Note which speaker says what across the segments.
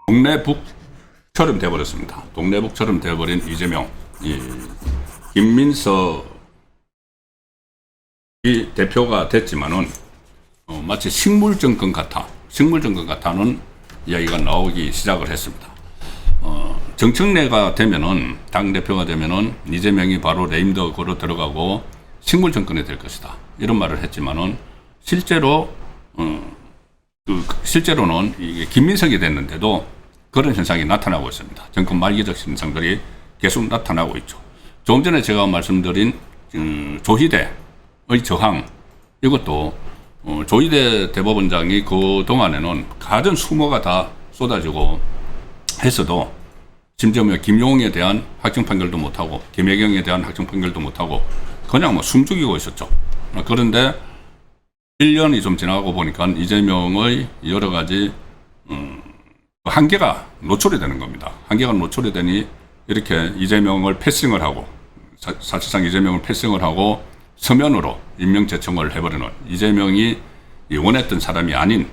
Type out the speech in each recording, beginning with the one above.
Speaker 1: 동네북처럼 돼버렸습니다. 동네북처럼 돼버린 이재명, 김민석이 대표가 됐지만은 마치 식물정권 같다는 이야기가 나오기 시작을 했습니다. 정청래가 되면은, 당대표가 되면은 이재명이 바로 레임덕 걸어 들어가고 식물정권이 될 것이다, 이런 말을 했지만은 실제로는 이게 김민석이 됐는데도 그런 현상이 나타나고 있습니다. 정권 말기적 현상들이 계속 나타나고 있죠. 조금 전에 제가 말씀드린 조희대의 저항, 이것도 조희대 대법원장이 그 동안에는 가진 수모가 다 쏟아지고 했어도, 심지어 김용에 대한 확정 판결도 못하고 김혜경에 대한 확정 판결도 못하고 그냥 숨죽이고 있었죠. 그런데 1년이 좀 지나고 보니까 이재명의 여러 가지 한계가 노출이 되는 겁니다. 한계가 노출이 되니 이렇게 이재명을 패싱을 하고, 사실상 이재명을 패싱을 하고 서면으로 임명제청을 해버리는, 이재명이 원했던 사람이 아닌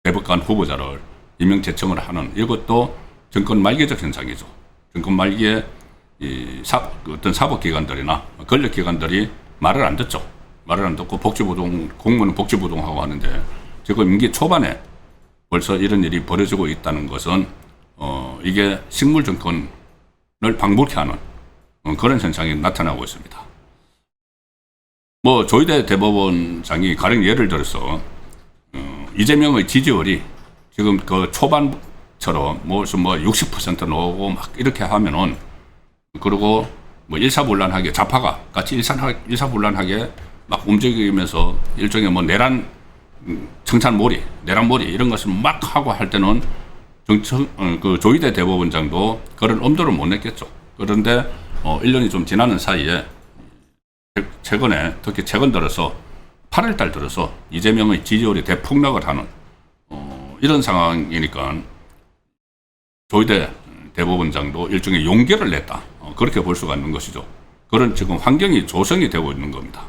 Speaker 1: 대법관 후보자를 임명제청을 하는, 이것도 정권 말기적 현상이죠. 정권 말기에 어떤 사법기관들이나 권력기관들이 말을 안 듣죠. 말을 안 듣고 공무원은 복지부동하고 하는데, 지금 임기 초반에 벌써 이런 일이 벌어지고 있다는 것은 이게 식물정권을 방불케 하는 그런 현상이 나타나고 있습니다. 조희대 대법원장이 가령 예를 들어서 이재명의 지지율이 지금 그 초반처럼 60% 나오고 막 이렇게 하면은, 그리고 일사불란하게 좌파가 같이 일사불란하게 막 움직이면서 일종의 내란 내란몰이 이런 것을 막 하고 할 때는 그 조희대 대법원장도 그런 엄두를 못 냈겠죠. 그런데 1년이 좀 지나는 사이에 최근에, 특히 최근 들어서 8월달 들어서 이재명의 지지율이 대폭락을 하는 이런 상황이니까 조희대 대법원장도 일종의 용기를 냈다, 그렇게 볼 수가 있는 것이죠. 그런 지금 환경이 조성이 되고 있는 겁니다.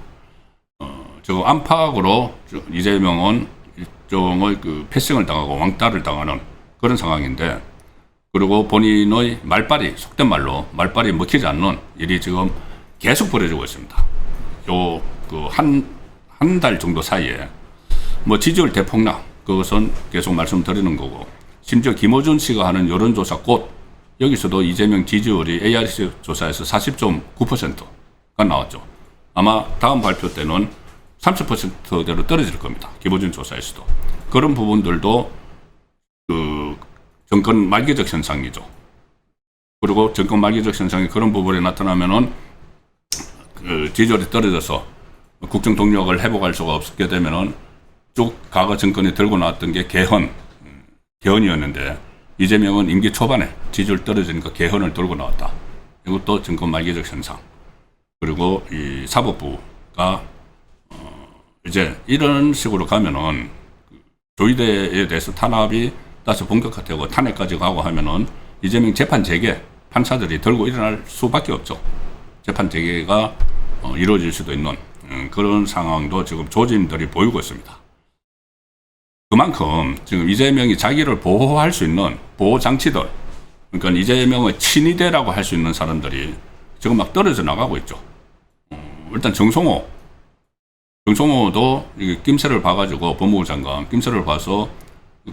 Speaker 1: 지금 안팎으로 이재명은 일종의 패싱을 당하고 왕따를 당하는 그런 상황인데, 그리고 본인의 속된 말로 말빨이 먹히지 않는 일이 지금 계속 벌어지고 있습니다. 한 달 정도 사이에 지지율 대폭락, 그것은 계속 말씀드리는 거고, 심지어 김어준 씨가 하는 여론조사 여기서도 이재명 지지율이 ARC 조사에서 40.9%가 나왔죠. 아마 다음 발표 때는 30%대로 떨어질 겁니다. 김어준 조사에서도. 그런 부분들도 정권 말기적 현상이죠. 그리고 정권 말기적 현상이 그런 부분에 나타나면은 지지율이 떨어져서 국정 동력을 회복할 수가 없게 되면은 쭉 과거 정권이 들고 나왔던 게 개헌이었는데, 이재명은 임기 초반에 지지율 떨어지니까 개헌을 들고 나왔다. 이것도 정권 말기적 현상. 그리고 이 사법부가 이제 이런 식으로 가면은 조희대에 대해서 탄압이 다시 본격화되고 탄핵까지 가고 하면은 이재명 재판 재개, 판사들이 들고 일어날 수밖에 없죠. 재판 재개가 이루어질 수도 있는 그런 상황도 지금 조짐들이 보이고 있습니다. 그만큼 지금 이재명이 자기를 보호할 수 있는 보호장치들, 그러니까 이재명의 친위대라고 할 수 있는 사람들이 지금 막 떨어져 나가고 있죠. 일단 정성호도 낌새를 봐가지고, 법무부 장관 낌새를 봐서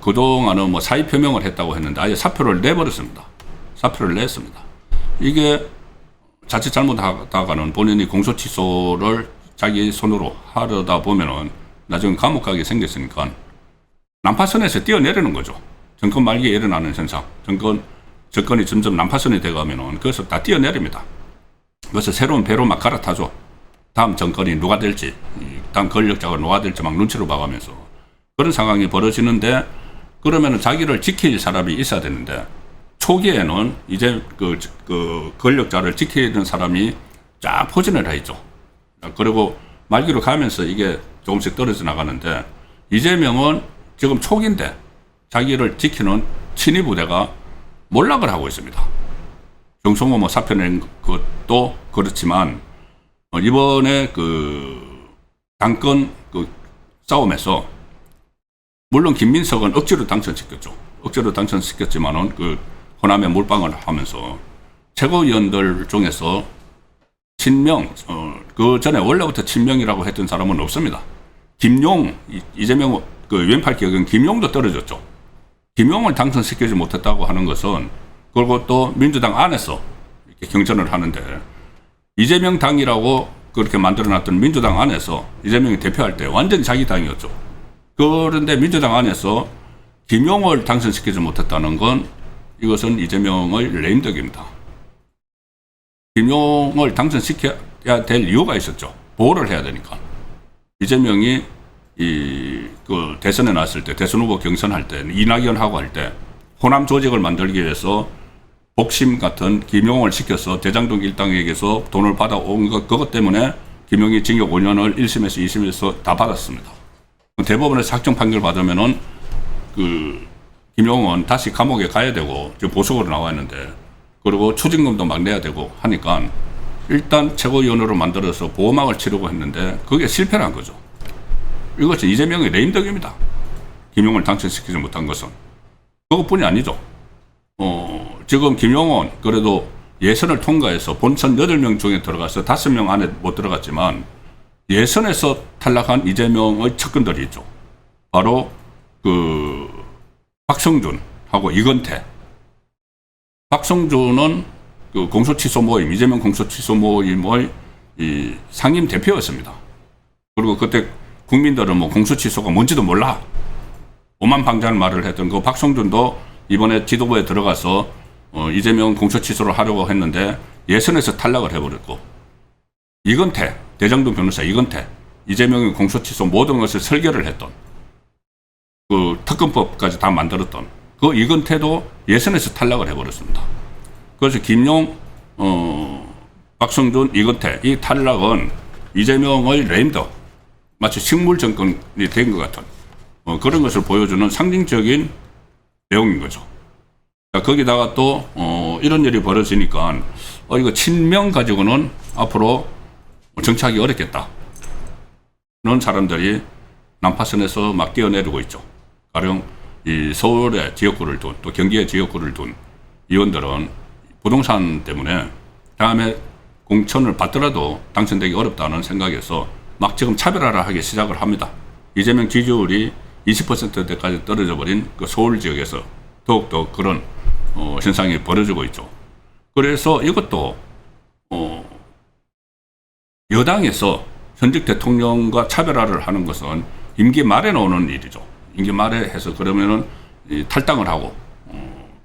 Speaker 1: 그동안은 사의 표명을 했다고 했는데 아예 사표를 내버렸습니다. 사표를 냈습니다. 이게 자칫 잘못하다가는 본인이 공소취소를 자기 손으로 하려다 보면은 나중에 감옥 가게 생겼으니까 난파선에서 뛰어내리는 거죠. 정권 말기에 일어나는 현상. 정권이 점점 난파선이 돼가면은 그래서 다 뛰어내립니다. 그래서 새로운 배로 막 갈아타죠. 다음 정권이 누가 될지, 다음 권력자가 누가 될지 막 눈치로 봐가면서 그런 상황이 벌어지는데, 그러면은 자기를 지킬 사람이 있어야 되는데, 초기에는 이제 그 권력자를 지키는 사람이 쫙 포진을 해 있죠. 그리고 말기로 가면서 이게 조금씩 떨어져 나가는데, 이재명은 지금 초기인데 자기를 지키는 친위 부대가 몰락을 하고 있습니다. 정성호 사표 낸 것도 그렇지만 이번에 그 당권 그 싸움에서 물론 김민석은 억지로 당선시켰죠. 억지로 당선시켰지만은 그 호남에 몰빵을 하면서 최고위원들 중에서 친명, 그 전에 원래부터 친명이라고 했던 사람은 없습니다. 김용, 이재명 그 왼팔 기억은 김용도 떨어졌죠. 김용을 당선시키지 못했다고 하는 것은, 그리고 또 민주당 안에서 이렇게 경선을 하는데 이재명 당이라고 그렇게 만들어놨던 민주당 안에서 이재명이 대표할 때 완전히 자기 당이었죠. 그런데 민주당 안에서 김용을 당선시키지 못했다는 건 이것은 이재명의 레임덕입니다. 김용을 당선시켜야 될 이유가 있었죠. 보호를 해야 되니까. 이재명이 그 대선에 나왔을 때, 대선 후보 경선할 때, 이낙연하고 할 때 호남 조직을 만들기 위해서 복심 같은 김용을 시켜서 대장동 일당에게서 돈을 받아온 그것 때문에 김용이 징역 5년을 1심에서 2심에서 다 받았습니다. 대법원에서 확정 판결 받으면은 그 김용은 다시 감옥에 가야 되고 지금 보석으로 나와 있는데, 그리고 추징금도 막 내야 되고 하니까 일단 최고위원으로 만들어서 보호막을 치려고 했는데 그게 실패를 한 거죠. 이것은 이재명의 레임덕입니다. 김용을 당선시키지 못한 것은. 그것뿐이 아니죠. 지금 김용은 그래도 예선을 통과해서 본선 8명 중에 들어가서 5명 안에 못 들어갔지만 예선에서 탈락한 이재명의 측근들이 있죠. 바로 그 박성준하고 이건태. 박성준은 그 공소취소 모임, 이재명 공소취소 모임의 이 상임 대표였습니다. 그리고 그때 국민들은 뭐 공소취소가 뭔지도 몰라. 오만방자한 말을 했던 그 박성준도 이번에 지도부에 들어가서 이재명 공소취소를 하려고 했는데 예선에서 탈락을 해버렸고, 이건태, 대장동 변호사 이건태, 이재명의 공소취소 모든 것을 설계를 했던, 그 특검법까지 다 만들었던 그 이건태도 예선에서 탈락을 해버렸습니다. 그래서 김용, 박성준, 이건태 이 탈락은 이재명의 레임덕, 마치 식물 정권이 된 것 같은 그런 것을 보여주는 상징적인 내용인 거죠. 거기다가 또 이런 일이 벌어지니까 이거 친명 가지고는 앞으로 정치하기 어렵겠다. 그런 사람들이 난파선에서 막 뛰어내리고 있죠. 가령 이 서울의 지역구를 둔, 또 경기의 지역구를 둔 의원들은 부동산 때문에 다음에 공천을 받더라도 당선되기 어렵다는 생각에서 막 지금 차별화를 하기 시작을 합니다. 이재명 지지율이 20%대까지 떨어져 버린 그 서울 지역에서 더욱더 그런 현상이 벌어지고 있죠. 그래서 이것도 여당에서 현직 대통령과 차별화를 하는 것은 임기 말에 나오는 일이죠. 임기 말에 해서 그러면은 탈당을 하고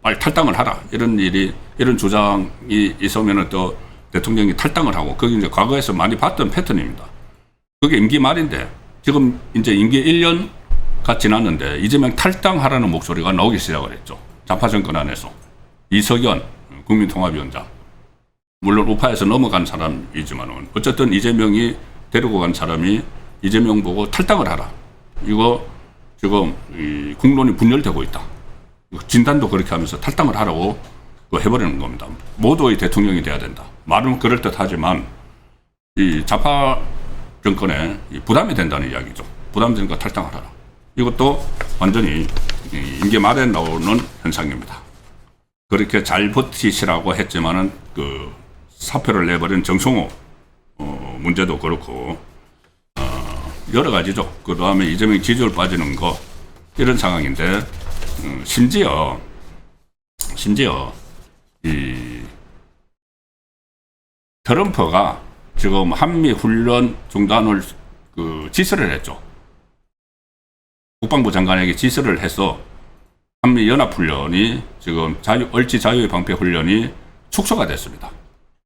Speaker 1: 빨리 탈당을 하라, 이런 일이, 이런 주장이 있으면은 또 대통령이 탈당을 하고, 그게 이제 과거에서 많이 봤던 패턴입니다. 그게 임기 말인데 지금 이제 임기 1년가 지났는데 이재명 탈당하라는 목소리가 나오기 시작을 했죠. 좌파 정권 안에서. 이석연 국민통합위원장, 물론 우파에서 넘어간 사람이지만은 어쨌든 이재명이 데리고 간 사람이 이재명 보고 탈당을 하라, 이거 지금 이 국론이 분열되고 있다, 진단도 그렇게 하면서 탈당을 하라고 해버리는 겁니다. 모두의 대통령이 돼야 된다. 말은 그럴듯하지만 이 좌파 정권에 부담이 된다는 이야기죠. 부담되니까 탈당을 하라. 이것도 완전히 임기 말에 나오는 현상입니다. 그렇게 잘 버티시라고 했지만은 그 사표를 내버린 정성호 문제도 그렇고 여러 가지죠. 그 다음에 이재명 지지율 빠지는 거, 이런 상황인데 심지어 이 트럼프가 지금 한미 훈련 중단을 지시를 했죠. 국방부 장관에게 지시를 해서 한미 연합 훈련이 지금 얼지 자유의 방패 훈련이 축소가 됐습니다.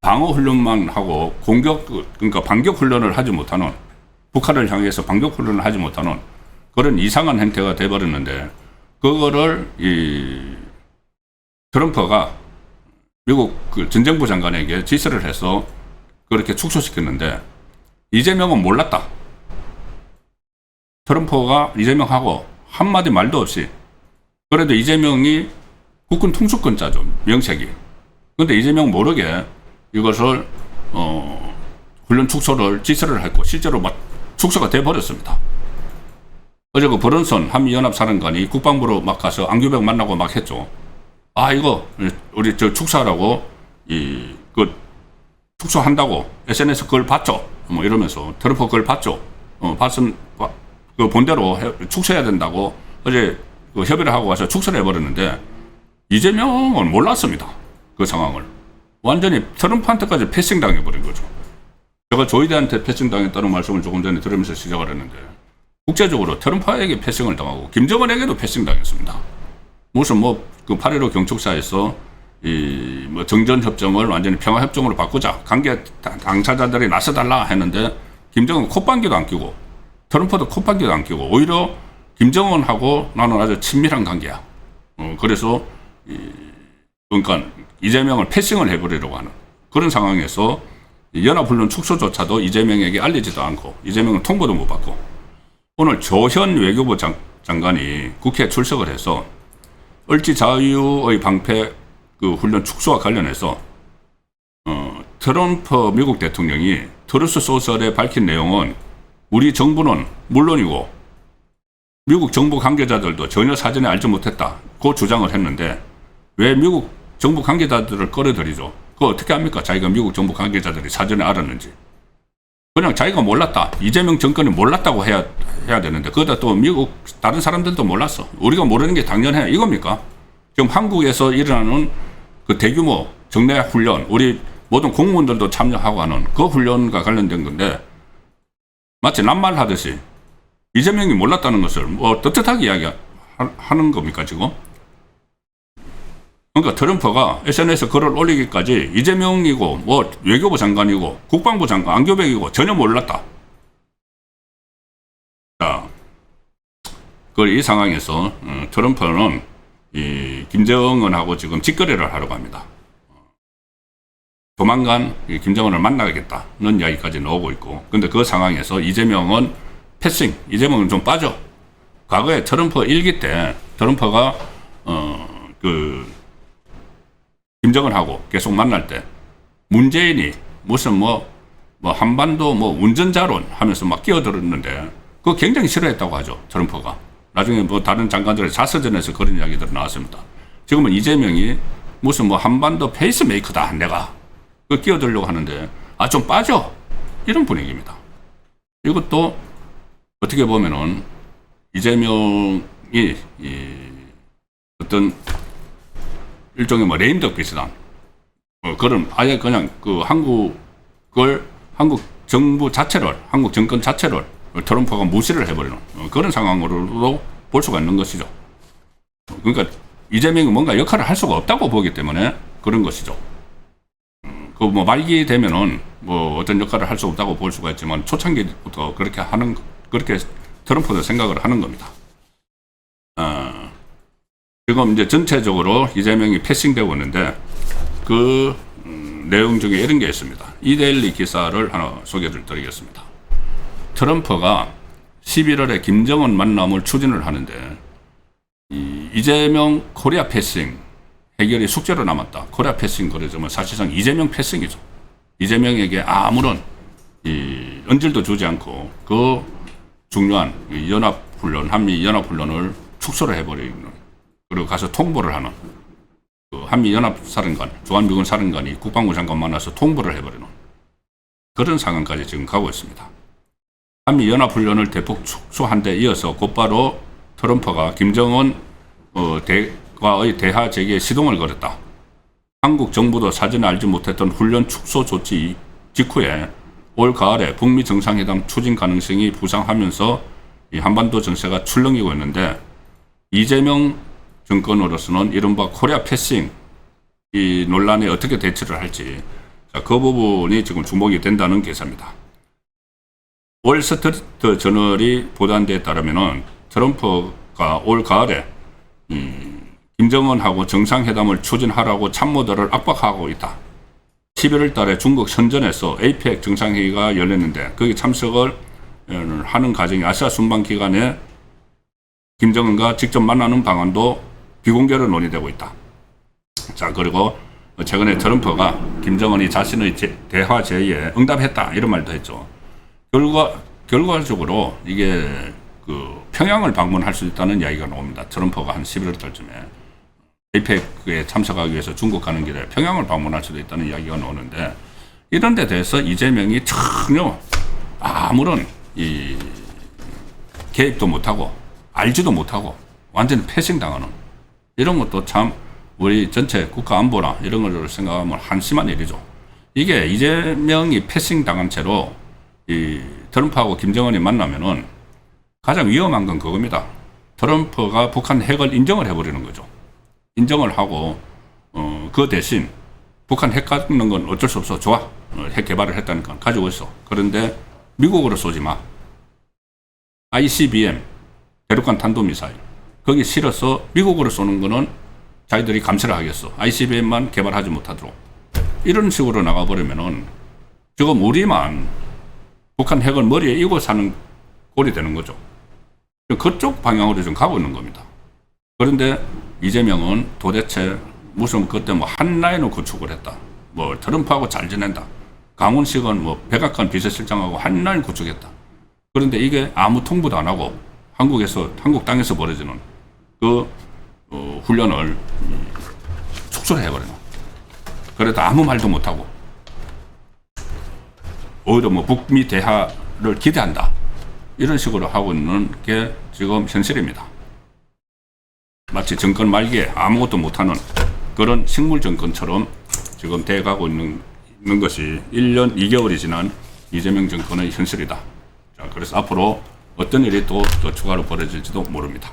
Speaker 1: 방어 훈련만 하고 그러니까 반격 훈련을 하지 못하는, 북한을 향해서 반격 훈련을 하지 못하는 그런 이상한 행태가 돼버렸는데, 그거를 이 트럼프가 미국 그 전정부 장관에게 지시를 해서 그렇게 축소시켰는데 이재명은 몰랐다. 트럼프가 이재명하고 한마디 말도 없이, 그래도 이재명이 국군 통수권자죠, 명색이. 그런데 이재명 모르게 이것을 훈련 축소를 지시를 했고 실제로 막 축소가 돼 버렸습니다. 어제 그 버런선 한미연합사령관이 국방부로 막 가서 안규백 만나고 막 했죠. 아 이거 우리 저 축소하라고 그 축소한다고 SNS 그걸 봤죠. 뭐 이러면서 트럼프 그걸 봤죠. 봤은 그 본대로 축소해야 된다고 어제 그 협의를 하고 와서 축소를 해버렸는데 이재명은 몰랐습니다. 그 상황을 완전히 트럼프한테까지 패싱 당해버린 거죠. 제가 조이대한테 패싱 당했다는 말씀을 조금 전에 들으면서 시작을 했는데 국제적으로 트럼프에게 패싱을 당하고 김정은에게도 패싱 당했습니다. 무슨 그 8.15 경축사에서 뭐 정전협정을 완전히 평화협정으로 바꾸자 관계 당사자들이 나서달라 했는데 김정은 콧방귀도 안 끼고 트럼프도 콧방귀도 안 끼고 오히려 김정은하고 나는 아주 친밀한 관계야. 그래서 그러니까 이재명을 패싱을 해버리려고 하는 그런 상황에서 연합훈련 축소조차도 이재명에게 알리지도 않고 이재명은 통보도 못 받고 오늘 조현 외교부 장관이 국회에 출석을 해서 을지 자유의 방패 그 훈련 축소와 관련해서 트럼프 미국 대통령이 트루스 소셜에 밝힌 내용은 우리 정부는 물론이고 미국 정부 관계자들도 전혀 사전에 알지 못했다. 그 주장을 했는데 왜 미국 정부 관계자들을 끌어들이죠? 그거 어떻게 합니까? 자기가 미국 정부 관계자들이 사전에 알았는지. 그냥 자기가 몰랐다. 이재명 정권이 몰랐다고 해야 되는데 그러다 또 미국 다른 사람들도 몰랐어. 우리가 모르는 게 당연해. 이겁니까? 지금 한국에서 일어나는 그 대규모 정례 훈련, 우리 모든 공무원들도 참여하고 하는 그 훈련과 관련된 건데 마치 낱말하듯이 이재명이 몰랐다는 것을 뭐 떳떳하게 이야기하는 겁니까 지금? 그러니까 트럼프가 SNS에 글을 올리기까지 이재명이고 뭐 외교부 장관이고 국방부 장관 안교백이고 전혀 몰랐다. 자, 이 상황에서 트럼프는 이 김정은하고 지금 직거래를 하려고 합니다. 조만간 김정은을 만나겠다는 이야기까지 나오고 있고, 근데 그 상황에서 이재명은 패싱, 이재명은 좀 빠져. 과거에 트럼프 1기 때 트럼프가 김정은하고 계속 만날 때 문재인이 무슨 뭐 한반도 뭐 운전자론 하면서 막 끼어들었는데 그거 굉장히 싫어했다고 하죠. 트럼프가. 나중에 뭐 다른 장관들의 자서전에서 그런 이야기들이 나왔습니다. 지금은 이재명이 무슨 뭐 한반도 페이스메이커다 내가 그 끼어들려고 하는데 좀 빠져 이런 분위기입니다. 이것도 어떻게 보면은 이재명이 어떤 일종의 뭐 레임덕 비슷한 그런 아예 그냥 그 한국 정부 자체를 한국 정권 자체를 트럼프가 무시를 해버리는 그런 상황으로도 볼 수가 있는 것이죠. 그러니까 이재명이 뭔가 역할을 할 수가 없다고 보기 때문에 그런 것이죠. 그 뭐 말기 되면은 뭐 어떤 역할을 할 수 없다고 볼 수가 있지만 초창기부터 그렇게 트럼프도 생각을 하는 겁니다. 지금 이제 전체적으로 이재명이 패싱되고 있는데 그 내용 중에 이런 게 있습니다. 이데일리 기사를 하나 소개를 드리겠습니다. 트럼프가 11월에 김정은 만남을 추진을 하는데 이재명 코리아 패싱 해결이 숙제로 남았다. 코리아 패싱 그러자면 사실상 이재명 패싱이죠. 이재명에게 아무런 언질도 주지 않고 그 중요한 연합훈련, 한미연합훈련을 축소를 해버리는 그리고 가서 통보를 하는 그 한미연합사령관, 주한미군 사령관이 국방부 장관 만나서 통보를 해버리는 그런 상황까지 지금 가고 있습니다. 한미연합훈련을 대폭 축소한 데 이어서 곧바로 트럼프가 김정은 대과의 대화 제기에 시동을 걸었다. 한국 정부도 사전에 알지 못했던 훈련 축소 조치 직후에 올 가을에 북미 정상회담 추진 가능성이 부상하면서 이 한반도 정세가 출렁이고 있는데 이재명 정권으로서는 이른바 코리아 패싱 이 논란에 어떻게 대처를 할지 그 부분이 지금 주목이 된다는 기사입니다. 월스트리트 저널이 보도한 데에 따르면 트럼프가 올 가을에 김정은하고 정상회담을 추진하라고 참모들을 압박하고 있다. 11월 달에 중국 선전에서 APEC 정상회의가 열렸는데 거기 참석을 하는 과정이 아시아 순방 기간에 김정은과 직접 만나는 방안도 비공개로 논의되고 있다. 자, 그리고 최근에 트럼프가 김정은이 자신의 대화 제의에 응답했다 이런 말도 했죠. 결과적으로 이게 그 평양을 방문할 수 있다는 이야기가 나옵니다. 트럼프가 한 11월 달쯤에 APEC에 참석하기 위해서 중국 가는 길에 평양을 방문할 수도 있다는 이야기가 나오는데, 이런 데 대해서 이재명이 전혀 아무런 개입도 못하고 알지도 못하고 완전히 패싱당하는 이런 것도 참 우리 전체 국가 안보나 이런 걸 생각하면 한심한 일이죠. 이게 이재명이 패싱당한 채로 이 트럼프하고 김정은이 만나면은 가장 위험한 건 그겁니다. 트럼프가 북한 핵을 인정을 해버리는 거죠. 인정을 하고 그 대신 북한 핵 갖는 건 어쩔 수 없어. 좋아. 핵 개발을 했다니까 가지고 있어. 그런데 미국으로 쏘지 마. ICBM 대륙간 탄도미사일 거기 실어서 미국으로 쏘는 거는 자기들이 감시를 하겠어. ICBM만 개발하지 못하도록. 이런 식으로 나가버리면은 지금 우리만 북한 핵을 머리에 이고 사는 꼴이 되는 거죠. 그쪽 방향으로 좀 가고 있는 겁니다. 그런데 이재명은 도대체 무슨 그때 뭐 한라인을 구축을 했다. 뭐 트럼프하고 잘 지낸다. 강훈식은 뭐 백악관 비서실장하고 한라인 구축했다. 그런데 이게 아무 통보도 안 하고 한국 땅에서 벌어지는 그 훈련을 축소를 해버리는. 그래도 아무 말도 못하고 오히려 뭐 북미 대화를 기대한다. 이런 식으로 하고 있는 게 지금 현실입니다. 마치 정권 말기에 아무것도 못하는 그런 식물 정권처럼 지금 돼가고 있는 것이 1년 2개월이 지난 이재명 정권의 현실이다. 자, 그래서 앞으로 어떤 일이 또 추가로 벌어질지도 모릅니다.